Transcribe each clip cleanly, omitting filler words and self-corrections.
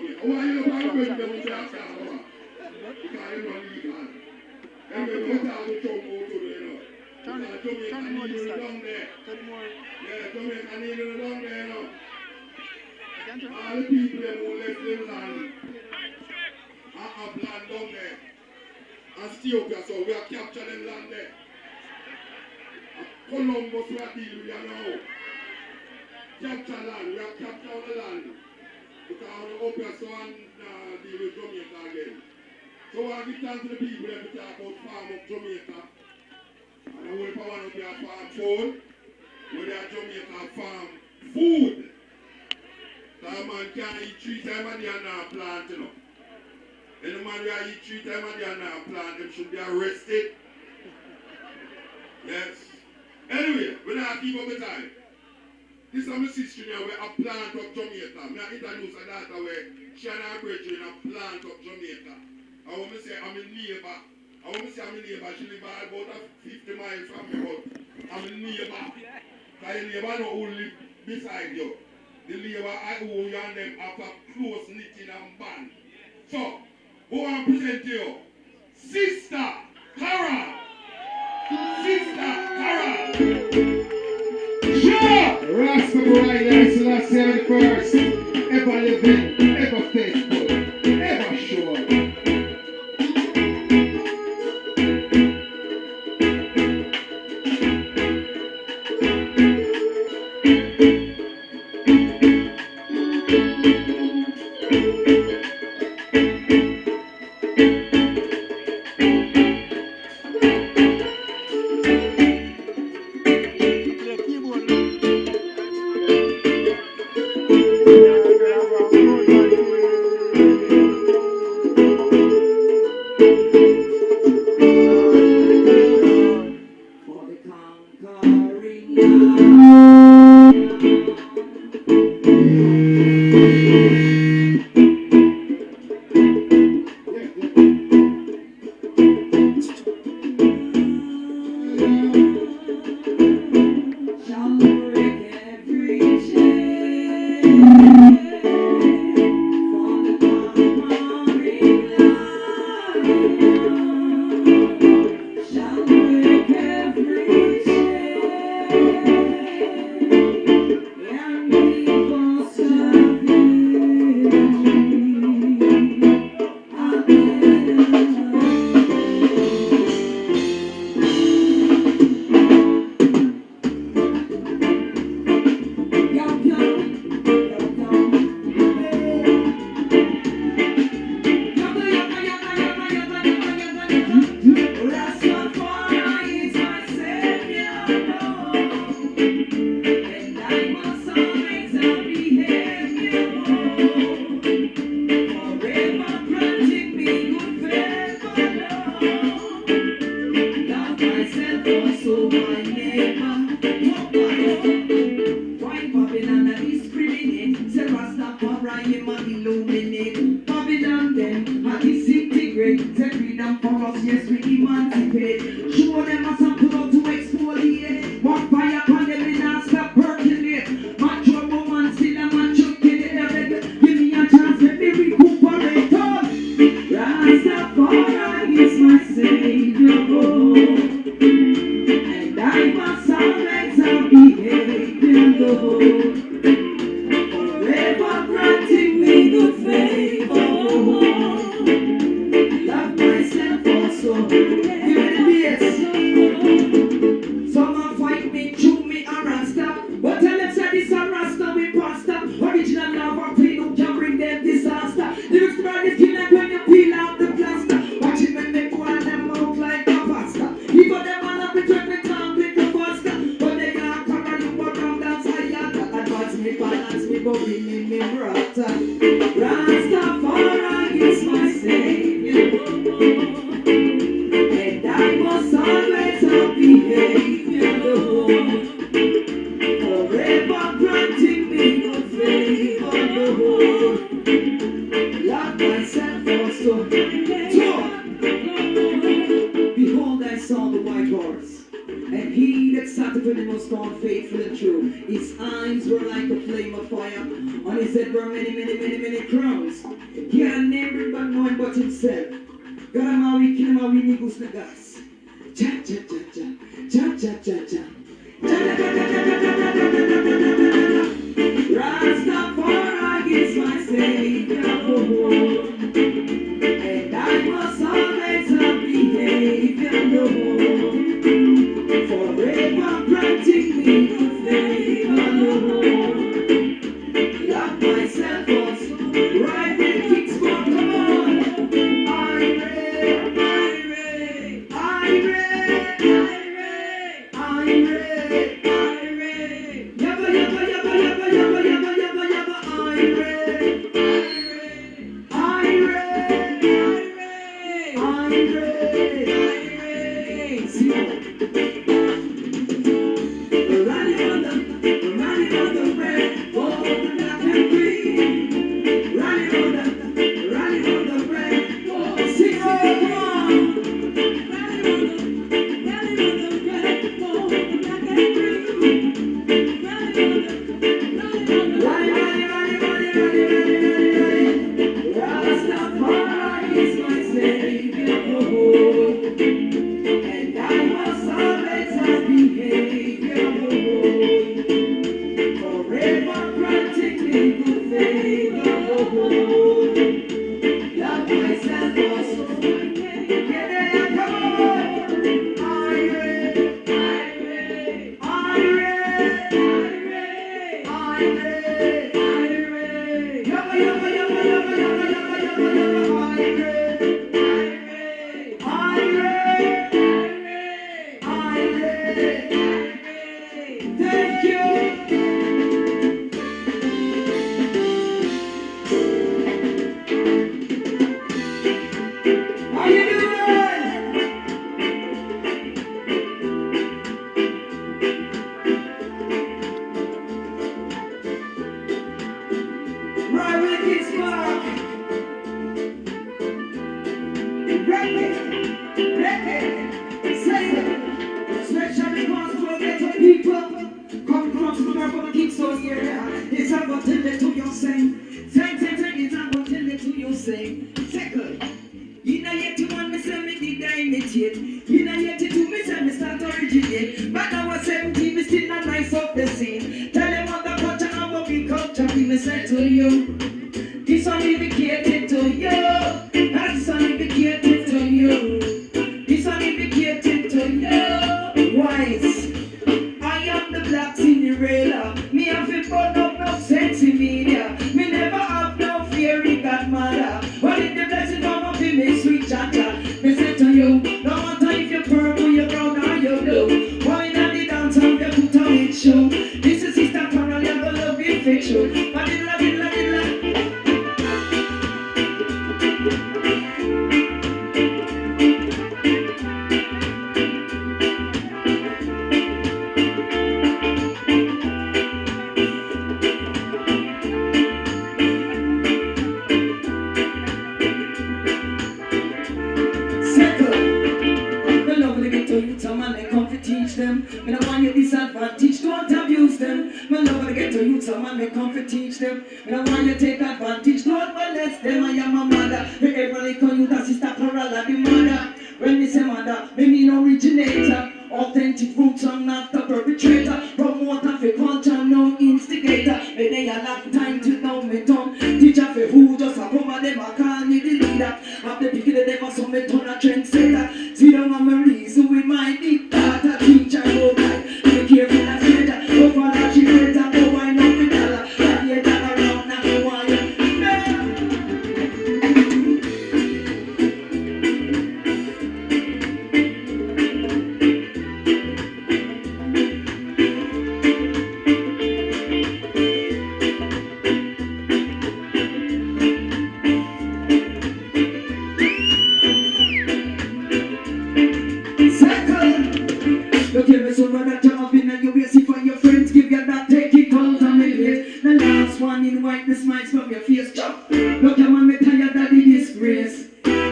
Jamaica. Why you don't bring them to that car? Because you're not legal. And we don't have to jump out to there, you know. Jamaica need you down there. Yeah, Jamaica need you down there, you know. All the people that won't let them land. I have land down there. And Ethiopia, so we are capturing them land there. Columbus, we are dealing with you now. Capture land, we have captured the land. Because we open so and deal with Jamaica again. So I give thanks to the people that talk about farm of Jamaica. And I will power up your farm food. Where they are Jamaica farm food. That man can't eat 3 times a day and not plant, you know. Any man who eat 3 times a day and not plant, them should be arrested. Yes. Anyway, we don't keep up the time. This is my sister here where a plant of Jamaica. I introduce a daughter where she and her brethren a plant of Jamaica. I want to say I'm a neighbor. She lives about 50 miles from me, but I'm a neighbor. Because your neighbor not only beside you. The neighbor I owe you and them have a close knitting and band. So, who want to present to you? Sister Cara. Sister Cara. Sure! Rastafari, Selassie the first. Ever living, ever faithful, ever sure. And he that sat upon him was found faithful and true. His eyes were like a flame of fire, On his head were many crowns. He had a name written but no one but himself. God am how we kill him, how we niggas the gas. Cha cha cha cha. Cha cha cha cha. Rastafari is my savior, and I must always have behavior, forever granting me good favor, love myself also, right with kicks for come on.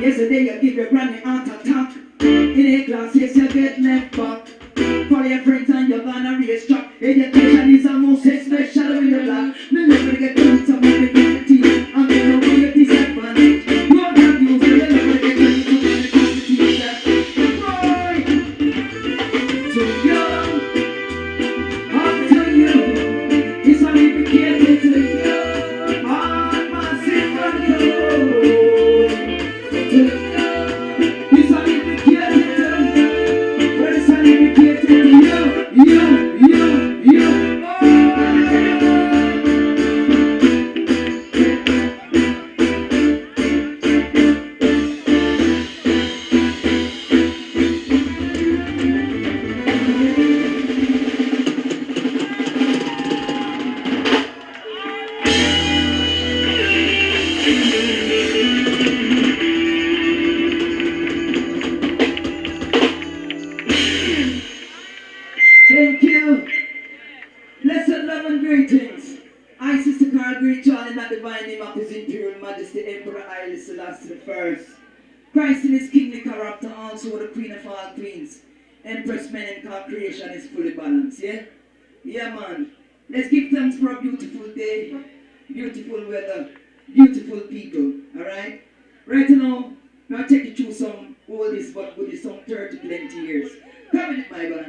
Yesterday you give your granny heart attack. In a class, yes, you get left back. For your friends and you're gonna race track. Education is the most special in your life. Me never get Imperial Majesty Emperor Haile Selassie the First. Christ in his kingly character, also the Queen of all Queens. Empress Menenka creation is fully balanced, yeah? Yeah, man. Let's give thanks for a beautiful day, beautiful weather, beautiful people, alright? Right now, I'll take you through some oldies but goodies, some 30, 20 years. Come with it, my man.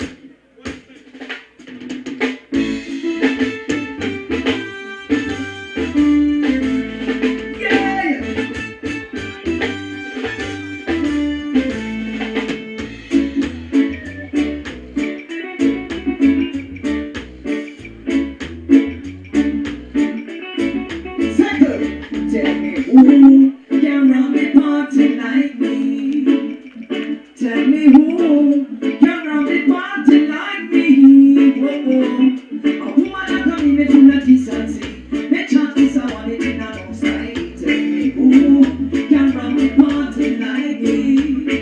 Tell me who can run the party like me. Tell me who can run the party like me. Whoa, a woman that come in me full of decency. Me chant this I want it in a house like. Tell me who can run the party like me.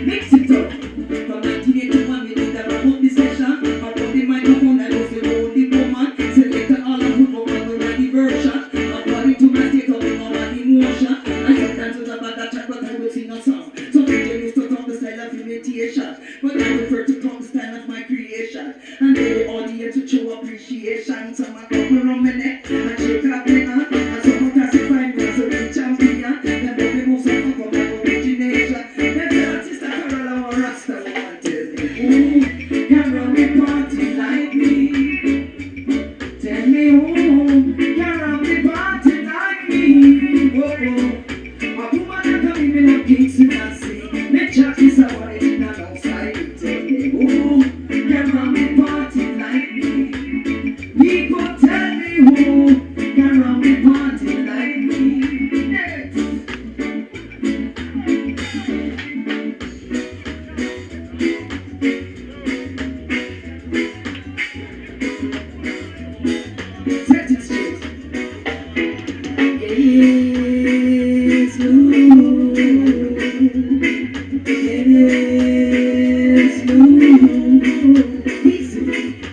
Mix it up. From 1981 we did a wrap up the session. I brought the microphone I was the only woman. Selected all I put up on the ready version. According to my state of emotion. And sometimes it was about that track, but I would sing a song. Some people used to talk the style of imitation, but I prefer to talk the style of my creation. And then the audience would show appreciation. Some are couple around my neck and shake up my hand. And some are classify me as a real champion. Then baby moves up from my origination. Then tell Sister Carola or Rasta woman, tell me who can run the party like me. Tell me who can run the party like me. Whoa, a woman that come in with no kicks in her seat. Me chat is a one in a outside. Tell me who can run the party like me. People tell me who can run the party like me. Next. Set it straight. Yes, Lord. Yes, Lord. Easy.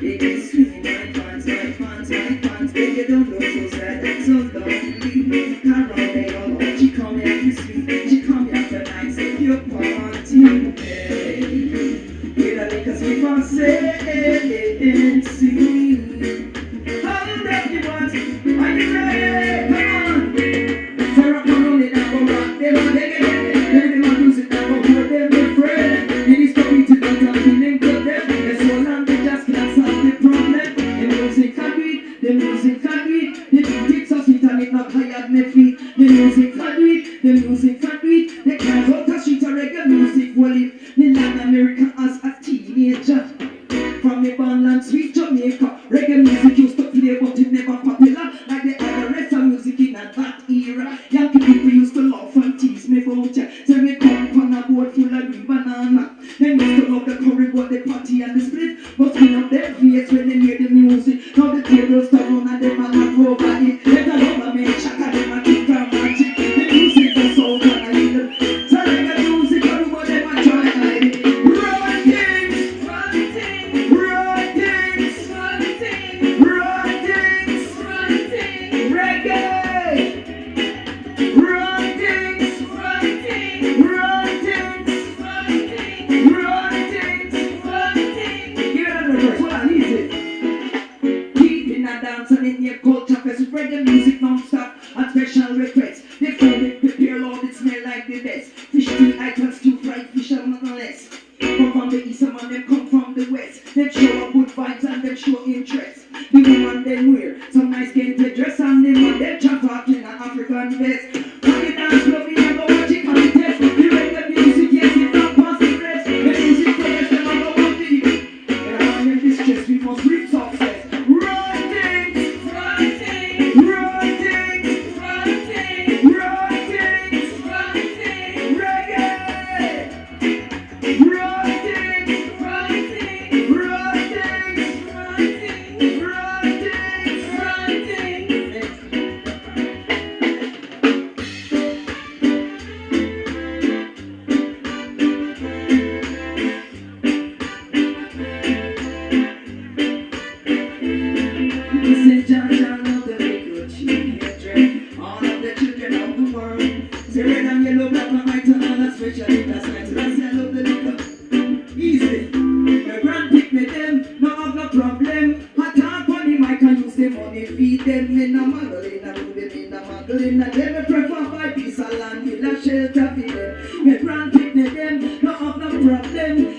It is sweet. My pants, my pants, my pants. Baby, don't look so sad and so lonely. Carol, they all want. She come here to sweet. She come here for nice of your party. Hey. With a little sweet for say, see. Hold up you want. Are you ready? Come on. Tear up my rolling and go rock them on again. Let them on music and go hold them with friend. It is committed but I'm feeling good them. It's so long they just can't solve the problem. The music can do it, the music can do it. The beat it's so sweet and it not tired me feet. The music can do it, the music can do it. They can't out the street or reggae music will it. The Latin America as a teenager. From the Bandland sweet Jamaica. Reggae music used to play but it never popular. Like the other rest of music in that era. Young people used to laugh and tease me about ya. Say me come on a boat full of green banana. They used to love the curry but the party and the split. But clean up their face when they hear the music. Now the tables turn and them a knock over it. Let the rubber man shaka them a kick and magic. The music is so good and little. So reggae music everybody them a try hide it. Run things, run things, run things, run things, run things, run things, reggae. Run things, run things, run things, run things, run things, run things. Give it another verse. Hold on, easy. Keeping a dance and in your culture fest. Spread the music non-stop and special requests. They found it, prepare Lord, it smell like the best. Fish tea, icons, stew, fried fish and nothing less. Come from the east, some of them come from the west. Them show up good vibes and them show interest. The woman them wear some nice skin dress and them on them chat talking an African vest. When the dance club, we never watch it contest. The reggae music, yes, it not pass the rest. The music players, them never want the hit. And I want them distress, we must reap success. Run things, run things, run things, run things, run things, run things, reggae. Run things, run things, run things, run things, run things, run things. Say red and yellow, black and white and all that special in that night. So that's why I love the liquor. Easy. My grand pick me them, no have no problem. I talk on the mic and use the money, feed them in a muggling, and do them in a muggling. And then me prefer buy piece of land with a shelter for them. My grand pick me them, no have no problem.